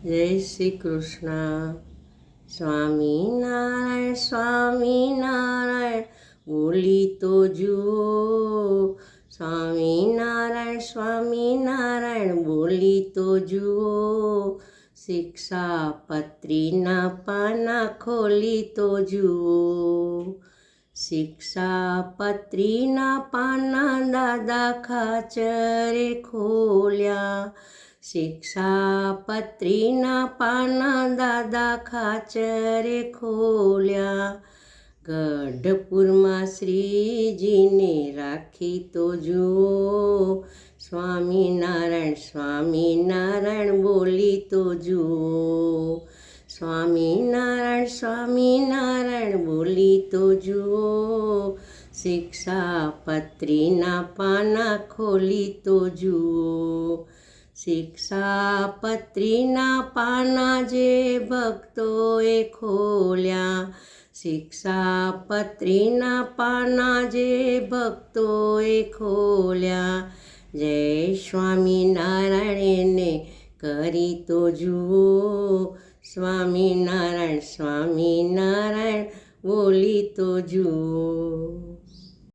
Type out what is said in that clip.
જય શ્રી કૃષ્ણ. સ્વામિનારાયણ સ્વામિનારાયણ બોલી તો જુઓ. સ્વામિનારાયણ સ્વામિનારાયણ બોલી તો જુઓ. શિક્ષાપત્રીના પાના ખોલી તો જુઓ. શિક્ષાપત્રીના પાના દાદા ખાચરે ખોલ્યા. શિક્ષાપત્રીના પાના દાદા ખાચરે ખોલ્યા. ગઢપુરમાં શ્રીજીને રાખી તો જુઓ. સ્વામિનારાયણ સ્વામિનારાયણ બોલી તો જુઓ. સ્વામિનારાયણ સ્વામિનારાયણ બોલી તો જુઓ. શિક્ષાપત્રીના પાના ખોલી તો જુઓ. શિક્ષાપત્રીના પાના જે ભક્તોએ ખોલ્યા. શિક્ષાપત્રીના પાના જે ભક્તોએ ખોલ્યા. જય સ્વામિનારાયણ એને કરી તો જુઓ. સ્વામિનારાયણ સ્વામિનારાયણ બોલી તો જુઓ.